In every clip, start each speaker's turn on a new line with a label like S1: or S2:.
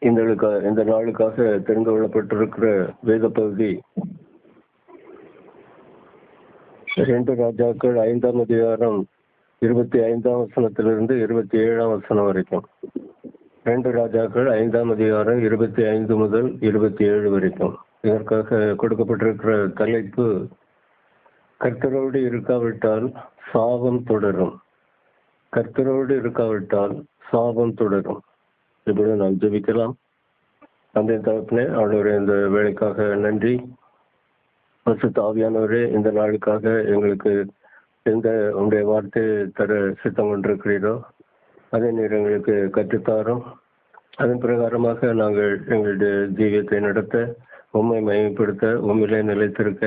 S1: இந்த நாளுக்காக தெரிந்து கொள்ளப்பட்டிருக்கிற வேத பகுதி 2 ராஜாக்கள் 5ஆம் அதிகாரம் 25ஆம் வசனத்திலிருந்து 27ஆம் வசனம் வரைக்கும். 2 ராஜாக்கள் 5ஆம் அதிகாரம் 25 முதல் 27 வரைக்கும். இதற்காக கொடுக்கப்பட்டிருக்கிற தலைப்பு, கர்த்தரோடு இருக்காவிட்டால் சாபம் தொடரும். கர்த்தரோடு இருக்காவிட்டால் சாபம் தொடரும். இப்படி நாம் ஜெபிக்கலாம். அந்த தகப்பனே, ஆண்டவரே, இந்த வேலைக்காக நன்றி. பரிசுத்த ஆவியானவரே, இந்த நாளுக்காக எங்களுக்கு எந்த உங்களுடைய வார்த்தை தர சித்தம் கொண்டிருக்கிறீரோ அதை நீர் எங்களுக்கு கற்றுத்தாரும். அதன் பிரகாரமாக நாங்கள் எங்களுடைய ஜீவியத்தை நடத்த, உண்மை மயப்படுத்த, உண்மையிலே நிலைத்திருக்க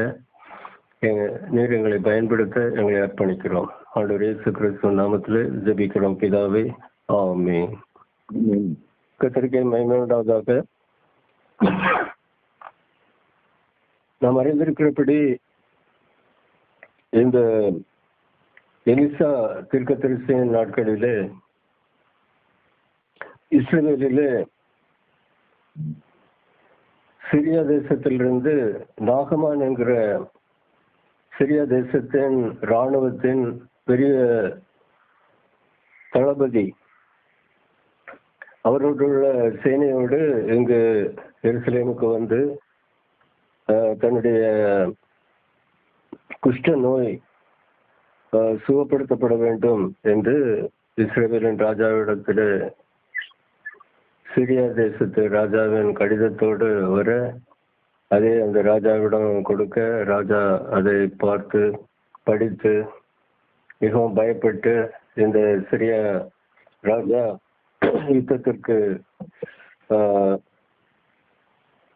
S1: நீர் எங்களை பயன்படுத்த எங்களை அர்ப்பணிக்கிறோம். ஆண்டவரே, இயேசு கிறிஸ்துவின் நாமத்திலே ஜெபிக்கிறோம் பிதாவே, ஆமென். கர்த்தருக்கு மகிமை உண்டாவதாக. நாம் அறிந்திருக்கிறபடி இந்த எலிசா தீர்க்கதரிசியின் நாட்களிலே இஸ்ரவேலிலே சிரியா தேசத்திலிருந்து நாகமான் என்கிற சிரியா தேசத்தின் இராணுவத்தின் பெரிய தளபதி அவர்களுடைய சேனையோடு இங்கு எருசலேமுக்கு வந்து தன்னுடைய குஷ்ட நோய் சுகப்படுத்தப்பட வேண்டும் என்று இஸ்ரவேலின் ராஜாவிடத்தில் சிரியா தேசத்து ராஜாவின் கடிதத்தோடு வர, அதை அந்த ராஜாவிடம் கொடுக்க, ராஜா அதை பார்த்து படித்து மிகவும் பயப்பட்டு, இந்த சிரியா ராஜா யுத்தத்திற்கு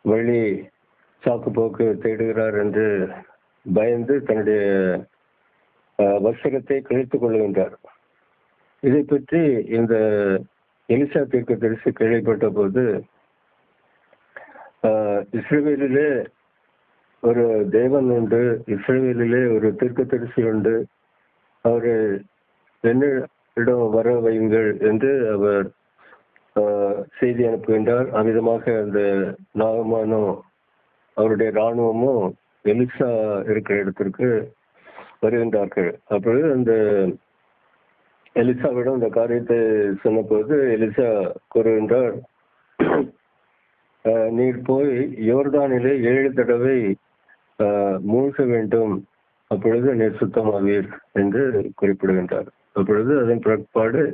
S1: வழி சாக்கு போக்கு தேடுகிறார் என்று பயந்து தன்னுடைய வஸ்திரத்தை கிழித்துக் கொள்கின்றார். இதை பற்றி இந்த எலிசா தீர்க்கதரிசி கேள்விப்பட்ட போது, இஸ்ரவேலிலே ஒரு தேவன் உண்டு, இஸ்ரவேலிலே ஒரு தீர்க்கதரிசி உண்டு, அவரு என்னிடம் வர வையுங்கள் என்று அவர் செய்தி அனுப்புகின்றார். அவ்விதமாக அந்த நாகமானும் அவருடைய இராணுவமும் எலிசா இருக்கிற இடத்திற்கு வருகின்றார்கள். அப்பொழுது அந்த எலிசாவிடம் இந்த காரியத்தை சொன்னபோது எலிசா கூறுகின்றார், நீர் போய் யோர்தானிலே 7 தடவை மூழ்க வேண்டும், அப்பொழுது நீர் சுத்தமாவீர் என்று குறிப்பிடுகின்றார். அப்பொழுது அதன் பிற்பாடு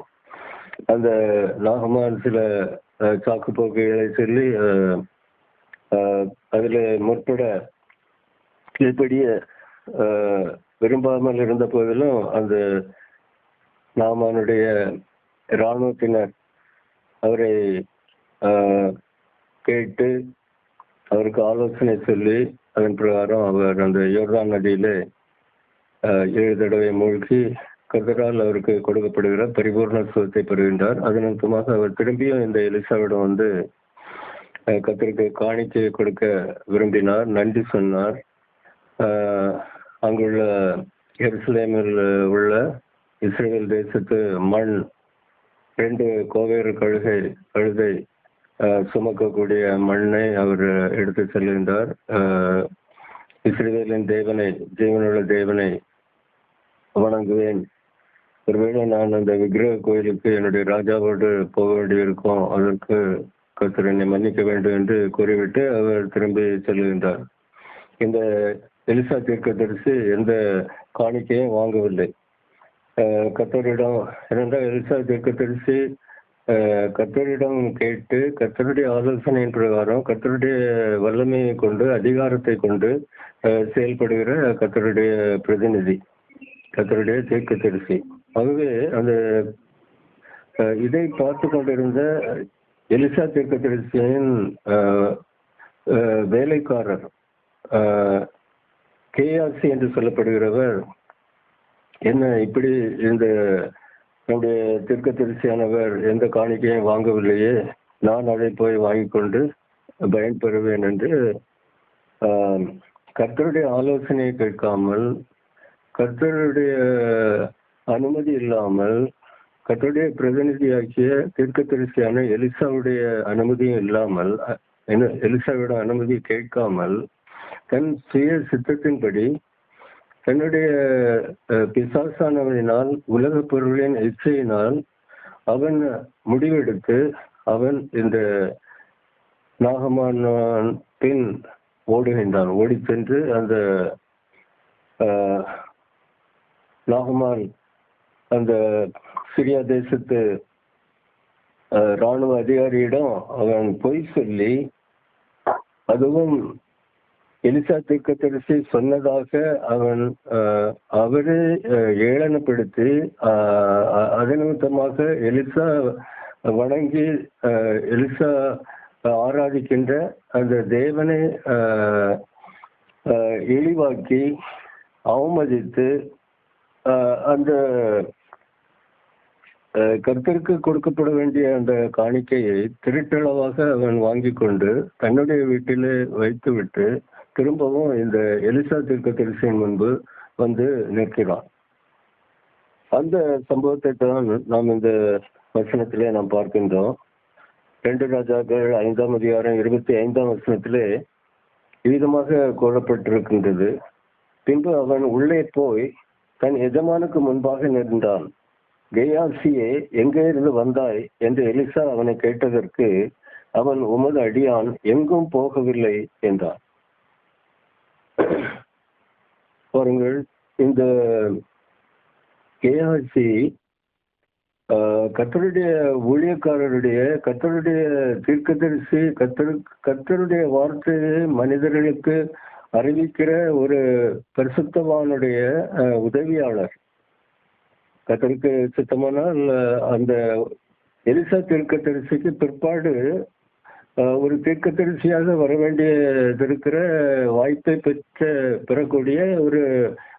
S1: அந்த நாகமான் சில சாக்கு போக்குகளை சொல்லி அதில் முற்பட கீழ்ப்படிய விரும்பாமல் இருந்த போதிலும் அந்த நாகமானுடைய இராணுவத்தினர் அவரை கேட்டு அவருக்கு ஆலோசனை சொல்லி அதன் பிரகாரம் அவர் அந்த யோர்தான் நதியிலே 7 தடவை மூழ்கி கர்த்தரால் அவருக்கு கொடுக்கப்படுகிற பரிபூர்ண சுகத்தை பெறுகின்றார். அதன் நிமித்தமாக அவர் திரும்பியும் இந்த எலிசாவிடம் வந்து கர்த்தருக்கு காணிக்கை கொடுக்க விரும்பினார், நன்றி சொன்னார். அங்குள்ள எருசலேமில் உள்ள இஸ்ரேல் தேசத்து மண் 2 கோவேறு கழுதை சுமக்கக்கூடிய மண்ணை அவர் எடுத்து செல்கின்றார். இஸ்ரேலின் தேவனை, ஜீவனுள்ள தேவனை வணங்குவேன், ஒருவேளை நான் அந்த விக்கிரக கோயிலுக்கு என்னுடைய ராஜாவோடு போக வேண்டியிருக்கும், அதற்கு கர்த்தர் என்னை மன்னிக்க வேண்டும் என்று கூறிவிட்டு அவர் திரும்பி செல்கின்றார். இந்த எலிசா தீர்க்கதரிசி எந்த காணிக்கையும் வாங்கவில்லை கர்த்தரிடம். ஏனென்றால் எலிசா தீர்க்கதரிசி கர்த்தரிடம் கேட்டு கர்த்தருடைய ஆலோசனையின் பிரகாரம் கர்த்தருடைய வல்லமையை கொண்டு அதிகாரத்தை கொண்டு செயல்படுகிற கர்த்தருடைய பிரதிநிதி, கர்த்தருடைய தீர்க்கதரிசி. ஆகவே அந்த இதை பார்த்து கொண்டிருந்த எலிசா தீர்க்கதரிசியின் வேலைக்காரர் கேயாசி என்று சொல்லப்படுகிறவர், என்ன இப்படி இந்த நம்முடைய தீர்க்கதரிசியானவர் எந்த காணிக்கையும் வாங்கவில்லையே, நான் அதை போய் வாங்கி கொண்டு பயன்பெறுவேன் என்று கர்த்தருடைய ஆலோசனையை கேட்காமல், கர்த்தருடைய அனுமதி இல்லாமல் கர்த்தருடைய பிரதிநிதியாகிய தீர்க்கதரிசியான எலிசாவுடைய அனுமதியும் இல்லாமல், எலிசாவோட அனுமதி கேட்காமல் தன் சுய சித்தத்தின்படி தன்னுடைய பிசாசானவனினால் உலக பொருளின் இச்சையினால் அவன் முடிவெடுத்து அவன் இந்த நாகமான் பின் ஓடுகின்றான். ஓடி சென்று அந்த நாகமான் அந்த சிரியா தேசத்து இராணுவ அதிகாரியிடம் அவன் பொய் சொல்லி, அதுவும் எலிசா தீர்க்கதரிசி சொன்னதாக அவன் அவரை ஏளனப்படுத்தி அது நிமித்தமாக எலிசா வணங்கி எலிசா ஆராதிக்கின்ற அந்த தேவனை இழிவாக்கி அவமதித்து அந்த கர்த்தருக்கு கொடுக்கப்பட வேண்டிய அந்த காணிக்கையை திருட்டளவாக அவன் வாங்கி கொண்டு தன்னுடைய வீட்டிலே வைத்துவிட்டு திரும்பவும் இந்த எலிசா தீர்க்கதரிசியின் முன்பு வந்து நிற்கிறான். அந்த சம்பவத்தை தான் நாம் இந்த வசனத்திலே நாம் பார்க்கின்றோம். 2 ராஜாக்கள் 5ஆம் அதிகாரம் 25ஆம் வசனத்திலே விதமாக கூறப்பட்டிருக்கின்றது. பின்பு அவன் உள்ளே போய் தன் எஜமானுக்கு முன்பாக நின்றான். கேயாசியே, எங்கே இருந்து வந்தாய் என்று எலிசா அவனை கேட்டதற்கு அவன், உமது அடியான் எங்கும் போகவில்லை என்றான். பாருங்கள், இந்த கேயாசி கர்த்தருடைய ஊழியக்காரருடைய, கர்த்தருடைய தீர்க்கதரிசி, கர்த்தருடைய வார்த்தையை மனிதர்களுக்கு அறிவிக்கிற ஒரு பரிசுத்தவானுடைய உதவியாளர். கர்த்தருக்கு சித்தமானால் அந்த எலிசா தீர்க்கதரிசிக்கு பிற்பாடு ஒரு தீர்க்கதரிசியாக வர வேண்டிய இருக்கிற வாய்ப்பை பெறக்கூடிய ஒரு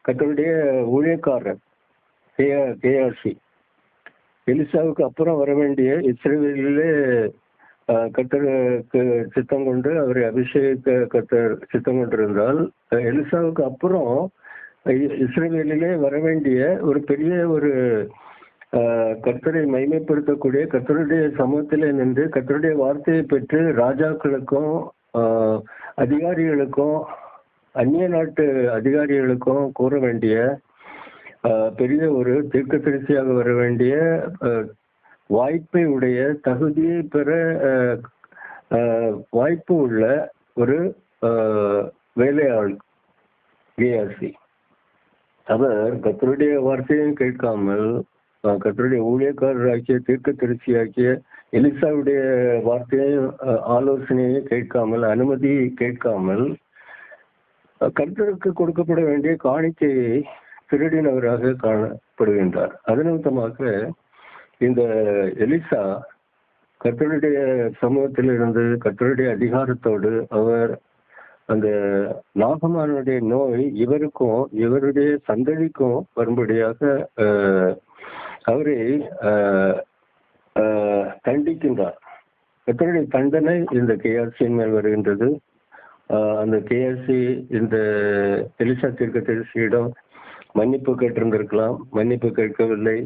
S1: கர்த்தருடைய ஊழியக்காரர் கேயாசி. எலிசாவுக்கு அப்புறம் வர வேண்டிய இஸ்ரவேலிலே கர்த்தருக்கு சித்தம் கொண்டு அவரை அபிஷேக கர்த்தர் சித்தம் கொண்டிருந்தால், எலிசாவுக்கு அப்புறம் இஸ்ரவேலிலே வர வேண்டிய ஒரு பெரிய ஒரு கர்த்தரை மைமைப்படுத்தக்கூடிய, கர்த்தருடைய சமூகத்திலே நின்று கர்த்தருடைய வார்த்தையை பெற்று ராஜாக்களுக்கும் அதிகாரிகளுக்கும் அந்நிய நாட்டு அதிகாரிகளுக்கும் கூற வேண்டிய பெரிய ஒரு தீர்க்கதரிசியாக வர வேண்டிய வாய்ப்பை உடைய, தகுதியை பெற வாய்ப்பு உள்ள ஒரு வேலையாள் கேயாசி. அவர் கர்த்தருடைய வார்த்தையும் கேட்காமல், கர்த்தருடைய ஊழியக்காரராகிய தீர்க்கதரிசியாகிய எலிசாவுடைய வார்த்தையும் ஆலோசனையும் கேட்காமல், அனுமதி கேட்காமல் கர்த்தருக்கு கொடுக்கப்பட வேண்டிய காணிக்கையை திருடினவராக காணப்படுகின்றார். அது நிமித்தமாக இந்த எலிசா கர்த்தருடைய சமூகத்திலிருந்து கர்த்தருடைய அதிகாரத்தோடு அவர் அந்த நாகமானுடைய நோய் இவருக்கும் இவருடைய சந்ததிக்கும் வரும்படியாக அவரை தண்டிக்கின்றார். கர்த்தருடைய தண்டனை இந்த கேஆர்சியின் மேல் வருகின்றது. அந்த கேஆர்சி இந்த எலிசா தீர்க்கதரிசியிடம் மன்னிப்பு கேட்டிருந்திருக்கலாம், மன்னிப்பு கேட்கவில்லை.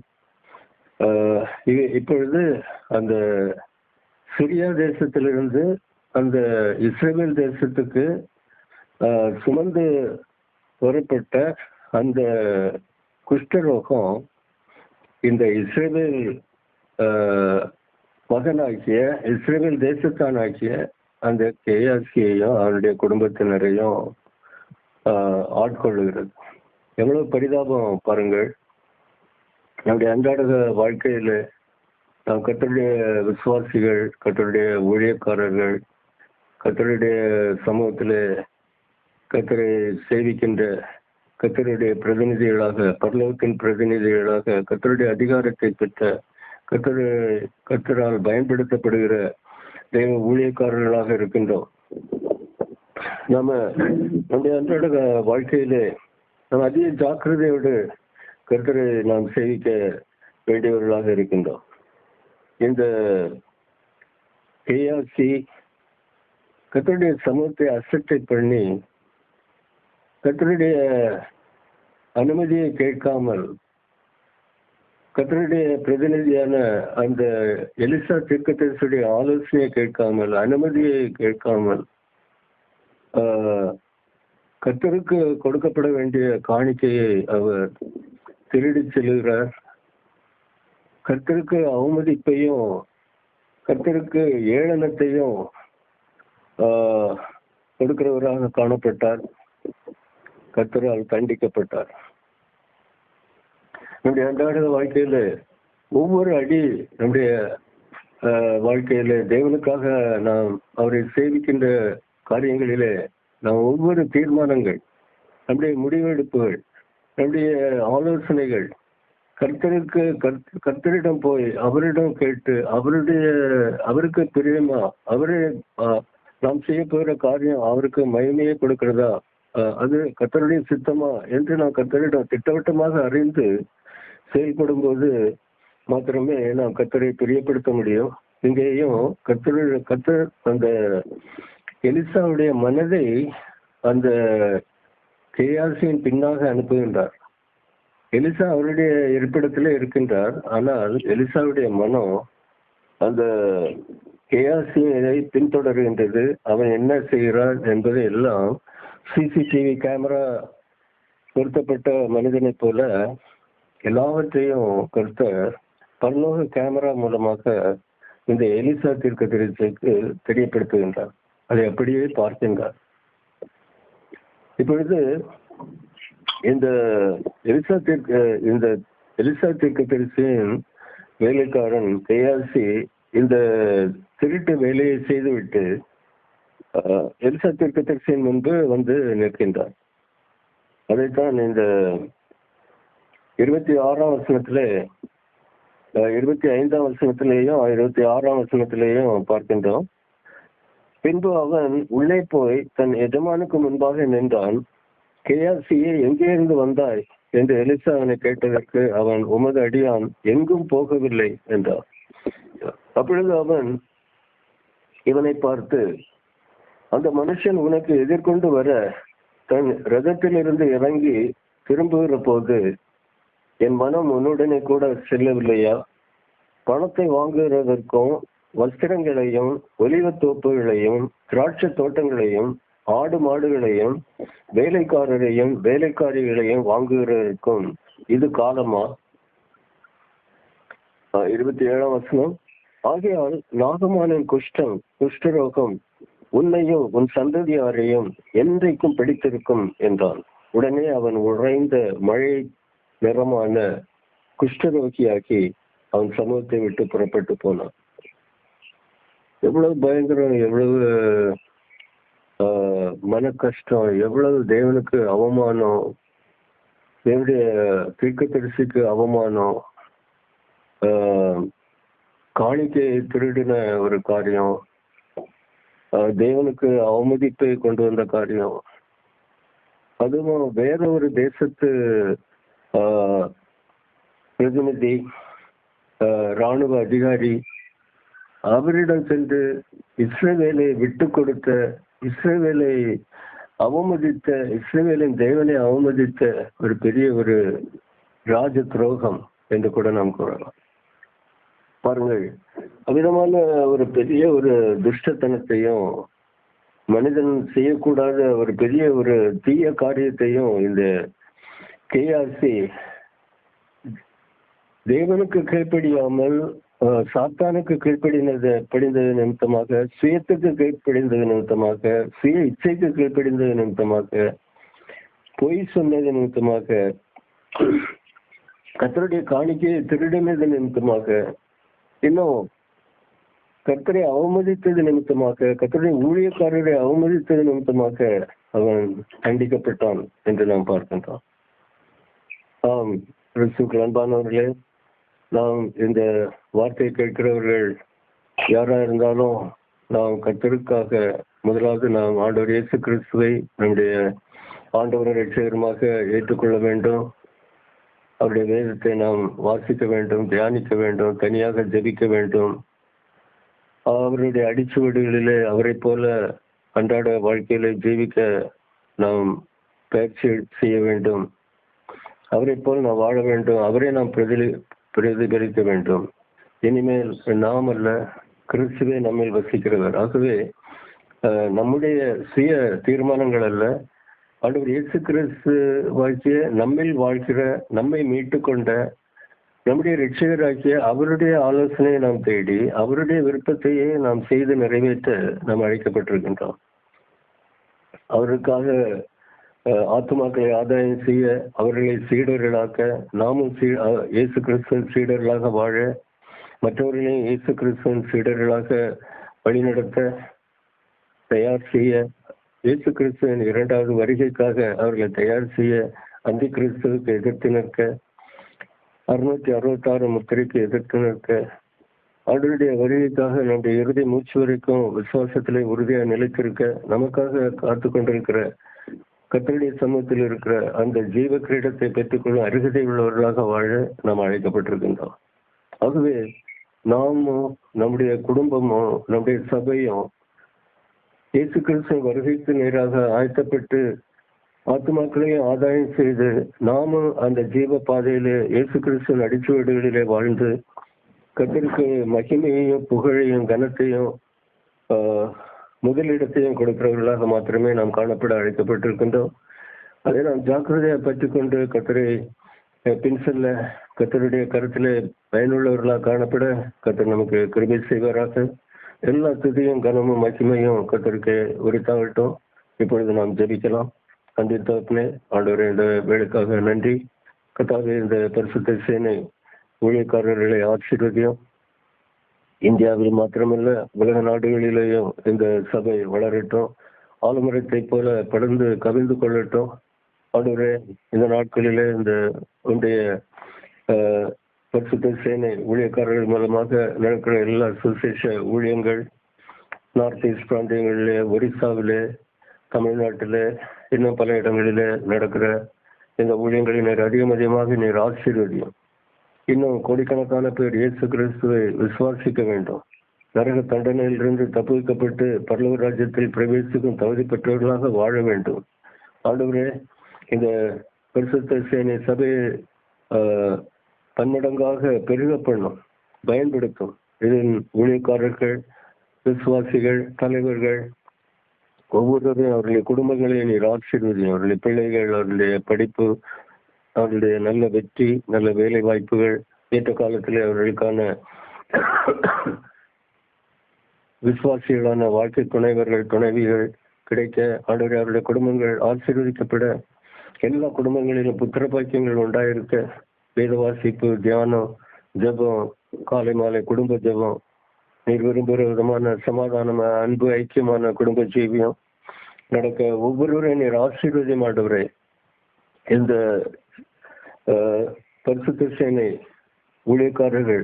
S1: இப்பொழுது அந்த சிரியா தேசத்திலிருந்து அந்த இஸ்ரேல் தேசத்துக்கு சுமந்து வரப்பட்ட அந்த குஷ்டரோகம் இந்த இஸ்ரேல் மகனாகிய இஸ்ரேல் தேசத்தானாகிய அந்த கேயாசியையும் அவருடைய குடும்பத்தினரையும் ஆட்கொள்ளுகிறது. எவ்வளவு பரிதாபம் பாருங்கள். நம்முடைய அன்றாட வாழ்க்கையில நாம் கர்த்தருடைய விசுவாசிகள், கர்த்தருடைய ஊழியக்காரர்கள், கர்த்தருடைய சமூகத்திலே கர்த்தரை சேவிக்கின்ற கர்த்தருடைய பிரதிநிதிகளாக, பரலோகத்தின் பிரதிநிதிகளாக, கர்த்தருடைய அதிகாரத்தை பெற்ற கர்த்தரால் பயன்படுத்தப்படுகிற தெய்வ ஊழியக்காரர்களாக இருக்கின்றோம். நம்முடைய அன்றாட வாழ்க்கையிலே நாம் அதிக ஜாக்கிரதையோடு கர்த்தரை நாம் சேவிக்க வேண்டியவர்களாக இருக்கின்றோம். இந்த கேயாசி கர்த்தருடைய சமூகத்தை அசட்டை பண்ணி கர்த்தருடைய அனுமதியை கேட்காமல் கர்த்தருடைய பிரதிநிதியான அந்த எலிசா தீர்க்கதரிசியுடைய ஆலோசனையை கேட்காமல், அனுமதியை கேட்காமல், கர்த்தருக்கு கொடுக்கப்பட வேண்டிய காணிக்கையை அவர் திருடி செல்கிறார். கர்த்தருக்கு அவமதிப்பையும் கர்த்தருக்கு ஏளனத்தையும் கொடுக்கிறவராக காணப்பட்டார். கர்த்தரால் தண்டிக்கப்பட்டார். நம்முடைய அன்றாட வாழ்க்கையில ஒவ்வொரு அடி நம்முடைய வாழ்க்கையில தேவனுக்காக நாம் அவரை சேவிக்கின்ற காரியங்களிலே நாம் ஒவ்வொரு தீர்மானங்கள், நம்முடைய முடிவெடுப்புகள், நம்முடைய ஆலோசனைகள் கர்த்தரிடம் போய் அவரிடம் கேட்டு அவருக்கு பிரியமா, நாம் செய்ய போகிற காரியம் அவருக்கு மகிமையை கொடுக்கிறதா, அது கர்த்தருடைய சித்தமா என்று நாம் கர்த்தரிடம் திட்டவட்டமாக அறிந்து செயல்படும் போது மாத்திரமே நாம் கர்த்தரை பிரியப்படுத்த முடியும். இங்கேயும் கர்த்தர் அந்த எலிசாவுடைய மனதை அந்த கேயாசியின் பின்னாக அனுப்புகின்றார். எலிசா அவருடைய இருப்பிடத்திலே இருக்கின்றார். ஆனால் எலிசாவுடைய மனம் அந்த கேயாசியை பின்தொடர்கின்றது. அவன் என்ன செய்கிறான் என்பதை எல்லாம் சிசிடிவி கேமரா பொருத்தப்பட்ட மனிதனை போல எல்லாவற்றையும் கர்த்தர் பரலோக கேமரா மூலமாக இந்த எலிசா தீர்க்கதரிசிக்கு தெரியப்படுத்துகின்றார். அதை அப்படியே பார்க்கின்றார். இப்பொழுது இந்த எலிசா தீர்க்கதரிசியின் வேலைக்காரன் கேயாசி இந்த திருட்டு வேலையை செய்துவிட்டு எலிசா தீர்க்கதரிசியின் முன்பு வந்து நிற்கின்றார். அதைத்தான் இந்த 26ஆம் வசனத்திலே 25ஆம் வசனத்திலேயும் 26ஆம் வசனத்திலேயும் பார்க்கின்றோம். பின்பு அவன் உள்ளே போய் தன் எஜமானுக்கு முன்பாக நின்றான். கேயாசியே, எங்கே இருந்து வந்தாய் என்று எலிசா அவனை கேட்டதற்கு அவன், உமது அடியான் எங்கும் போகவில்லை என்றார். அப்பொழுது அவன் இவனை பார்த்து, அந்த மனுஷன் உனக்கு எதிர்கொண்டு வர தன் ரதத்திலிருந்து இறங்கி திரும்புகிற போது என் மனம் உன்னுடனே கூட செல்லவில்லையா? பணத்தை வாங்குகிறதற்கும் வஸ்திரங்களையும் ஒலிவத் தோப்புகளையும் திராட்சை தோட்டங்களையும் ஆடு மாடுகளையும் வேலைக்காரரையும் வேலைக்காரிகளையும் வாங்குகிறதற்கும் இது காலமா? 27ஆம் வசனம். ஆகையால் நாகமானின் குஷ்டரோகம் உன்னையும் உன் சந்ததியாரையும் என்றைக்கும் பிடித்திருக்கும் என்றான். உடனே அவன் உறைந்த மழை நிறமான குஷ்டரோகியாக்கி அவன் சமூகத்தை விட்டு புறப்பட்டு போனான். எவ்வளவு பயங்கரம், எவ்வளவு மன கஷ்டம், எவ்வளவு தேவனுக்கு அவமானம், தேவனுடைய தீர்க்கதரிசிக்கு அவமானம், காணிக்கையை திருடின ஒரு காரியம், தேவனுக்கு அவமதிப்பை கொண்டு வந்த காரியம். அதுவும் வேற ஒரு தேசத்து பிரதிநிதி, இராணுவ அதிகாரி, அவரிடம் சென்று இஸ்ரவேலை விட்டு கொடுத்த, இஸ்ரவேலை அவமதித்த, இஸ்ரவேலின் தேவனை அவமதித்த ஒரு பெரிய ஒரு ராஜ துரோகம் என்று கூட நாம் கூறலாம். பாருங்கள், அவ்விதமான ஒரு பெரிய ஒரு துஷ்டத்தனத்தையும் மனிதன் செய்யக்கூடாத ஒரு பெரிய ஒரு தீய காரியத்தையும் இந்த கேஆர்சி தேவனுக்கு கீழ்ப்படியாமல் சாத்தானுக்கு படிந்தது நிமித்தமாக, சுயத்துக்கு கீழ்ப்படிந்தது நிமித்தமாக, சுய இச்சைக்கு கீழ்ப்படிந்தது நிமித்தமாக, பொய் சொன்னது நிமித்தமாக, கர்த்தருடைய காணிக்கையை திருடினது நிமித்தமாக, இன்னும் கர்த்தரை அவமதித்தது நிமித்தமாக, கர்த்தருடைய ஊழியக்காரரை அவமதித்தது நிமித்தமாக அவன் தண்டிக்கப்பட்டான் என்று நாம் பார்க்கின்றோம். ஆம், அன்பானவர்களே, நாம் இந்த வார்த்தையை கேட்கிறவர்கள் யாரா இருந்தாலும் நாம் கர்த்தருக்காக முதலாவது நாம் ஆண்டவர் இயேசு கிறிஸ்துவை நம்முடைய ஆண்டவர் ரட்சகருமாக ஏற்றுக்கொள்ள வேண்டும். அவருடைய வேதத்தை நாம் வாசிக்க வேண்டும், தியானிக்க வேண்டும், தனியாக ஜெபிக்க வேண்டும். அவருடைய அடிச்சுவடுகளிலே அவரை போல அன்றாட வாழ்க்கையில ஜீவிக்க நாம் பயிற்சி செய்ய வேண்டும். அவரை போல் நாம் வாழ வேண்டும். அவரை நாம் பிரதிபலிக்க வேண்டும். இனிமேல் நாம் அல்ல, கிறிஸ்துவே நம்மில் வசிக்கிறவர். ஆகவே நம்முடைய சுய தீர்மானங்கள் அல்ல, ஆண்டவர் இயேசு கிறிஸ்து வாழ்க்கைய நம்மில் வாழ்கிற, நம்மை மீட்டு கொண்ட நம்முடைய ரட்சகராகிய அவருடைய ஆலோசனையை நாம் தேடி அவருடைய விருப்பத்தையே நாம் செய்து நிறைவேற்ற நாம் அழைக்கப்பட்டிருக்கின்றோம். அவருக்காக ஆத்துமாக்களை ஆதாயம் செய்ய, அவர்களை சீடர்களாக்க, நாமும் இயேசு கிறிஸ்துவின் சீடர்களாக வாழ, மற்றவர்களையும் இயேசு கிறிஸ்துவின் சீடர்களாக வழிநடத்த தயார் செய்ய, இயேசு கிறிஸ்துவின் 2வது வருகைக்காக அவர்களை தயார் செய்ய, அந்தி கிறிஸ்துவுக்கு எதிர்த்து நிற்க, 666 முத்திரைக்கு எதிர்த்து நிற்க, அவருடைய வருகைக்காக நம்முடைய இறுதி மூச்சு வரைக்கும் விசுவாசத்திலே உறுதியாக நிலைத்திருக்க, நமக்காக காத்து கொண்டிருக்கிற கர்த்தருடைய சமூகத்தில் இருக்கிற அந்த ஜீவ கிரீடத்தை பெற்றுக்கொள்ளும் அருகதை உள்ளவர்களாக வாழ நாம் அழைக்கப்பட்டிருக்கின்றோம். ஆகவே நாமும் நம்முடைய குடும்பமும் நம்முடைய சபையும் இயேசு கிறிஸ்துவின் வருகைக்கு நேராக ஆயத்தப்பட்டு ஆத்துமாக்களையும் ஆதாயம் செய்து நாமும் அந்த ஜீவ பாதையிலே இயேசு கிறிஸ்துவின் அடிச்சுவடுகளிலே வாழ்ந்து கர்த்தருக்கு மகிமையையும் புகழையும் கனத்தையும் முதலிடத்தையும் கொடுக்கிறவர்களாக மாத்திரமே நாம் காணப்பட அழைக்கப்பட்டிருக்கின்றோம். அதை நாம் ஜாக்கிரதையை பற்றி கொண்டு கர்த்தரை பின் செல்ல, கர்த்தருடைய கருத்திலே பயனுள்ளவர்களாக காணப்பட கர்த்தர் நமக்கு கிருபை செய்வாராக. எல்லா துதியும் கனமும் மகிமையும் கர்த்தருக்கு உரித்தாகட்டும். இப்பொழுது நாம் ஜெபிக்கலாம். அன்பின் தகப்பனே, ஆண்டவரே, இந்த வேலைக்காக நன்றி. கர்த்தாவே, இந்த பரிசுத்த சேனை ஊழியக்காரர்களை ஆசீர்வதியும். இந்தியாவில் மாத்திரமல்ல, உலக நாடுகளிலேயும் இந்த சபை வளரட்டும், ஆலமரத்தை போல படர்ந்து கவிழ்ந்து கொள்ளட்டும். ஆண்டவரே, இந்த நாட்களிலே இந்த உடைய பரிசுத்த சேனை ஊழியக்காரர்கள் மூலமாக நடக்கிற எல்லா சுசேஷ ஊழியங்கள் நார்த் ஈஸ்ட் பிராந்தியங்களிலே, ஒரிசாவிலே, தமிழ்நாட்டிலே, இன்னும் பல இடங்களிலே நடக்கிற இந்த ஊழியங்களை நீர் அதிகமாக நீர் ஆசீர்வதியும். இன்னும் கோடிக்கணக்கான பேர் இயேசு கிறிஸ்துவை விசுவாசிக்க வேண்டும். நரக தண்டனையிலிருந்து தப்புவிக்கப்பட்டு பரலோக ராஜ்யத்தில் பிரவேசிக்கும் தகுதி பெற்றவர்களாக வாழ வேண்டும். ஆண்டவரே, இந்த பரிசுத்த சேனை சபையை பன்மடங்காக பெருக பண்ணும், பயன்படுத்தும். இதன் ஊழியக்காரர்கள், விசுவாசிகள், தலைவர்கள் ஒவ்வொருவரையும் அவர்களுடைய குடும்பங்களை நீர் ஆசீர்வதியும். அவர்களுடைய பிள்ளைகள், அவர்களுடைய படிப்பு, அவர்களுடைய நல்ல வெற்றி, நல்ல வேலை வாய்ப்புகள், ஏற்ற காலத்திலே அவர்களுக்கான விசுவாசிகளான வாழ்க்கை துணைவர்கள், துணைவிகள் கிடைக்க, ஆண்டவரே, அவருடைய குடும்பங்கள் ஆசீர்வதிக்கப்பட, எல்லா குடும்பங்களிலும் புத்திர பாக்கியங்கள் உண்டாயிருக்க, வேத வாசிப்பு, தியானம், ஜபம், காலை மாலை குடும்ப ஜபம், நீர் விரும்புகிற விதமான சமாதானமான, அன்பு, ஐக்கியமான குடும்ப ஜீவியம் நடக்க ஒவ்வொருவரையும் நீர் ஆசீர்வதியும். ஆண்டவரே, இந்த பரிசுத்த சேனை ஊழியக்காரர்கள்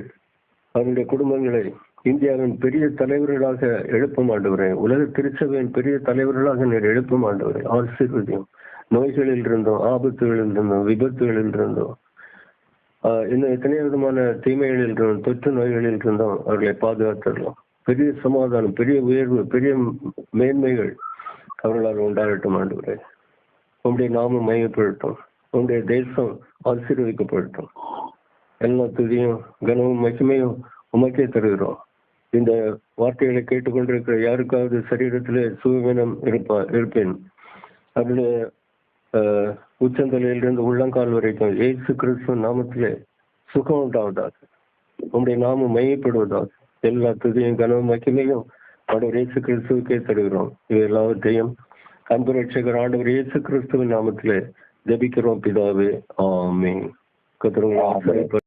S1: அவருடைய குடும்பங்களை இந்தியாவின் பெரிய தலைவர்களாக எழுப்பும். ஆண்டவரே, உலக திருச்சபையின் பெரிய தலைவர்களாக நீர் எழுப்பும். ஆண்டவரே, ஆசீர்வதியும். நோய்களில் இருந்தோம், ஆபத்துகளில் இருந்தோம், விபத்துகளில் இருந்தோம், இன்னும் எத்தனை விதமான தீமைகளில் இருந்தோம், தொற்று நோய்களில் இருந்தோம், அவர்களை பாதுகாத்துடலாம். பெரிய சமாதானம், பெரிய உயர்வு, பெரிய மேன்மைகள் அவர்களால் உண்டாகட்டும். ஆண்டவரே, உங்களுடைய நாமம் மையப்படட்டும், உங்களுடைய தேசம் ஆசீர்வதிக்கப்படட்டும். எல்லா துதியும் கனமும் மகிமையும் உமக்கே தருகிறோம். இந்த வார்த்தைகளை கேட்டுக்கொண்டிருக்கிற யாருக்காவது சரீரத்திலே சுகவீனம் இருப்பேன், அவருடைய உச்சந்தலையிலிருந்து உள்ளங்கால் வரைக்கும் இயேசு கிறிஸ்துவ நாமத்திலே சுகம் உண்டாவதாக, உங்களுடைய நாமம் மையப்படுவதாக. எல்லா துதியும் கனமும் மகிமையும் ஆண்டவர் இயேசு கிறிஸ்துவுக்கே தருகிறோம். இது எல்லாவற்றையும் அன்பு ரட்சகர் ஆண்டவர் இயேசு கிறிஸ்துவின் நாமத்திலே ஜெபிக்கிறோம் பிதாவே, ஆமென். கர்த்தர் உங்களை ஆசீர்வதிப்பார்.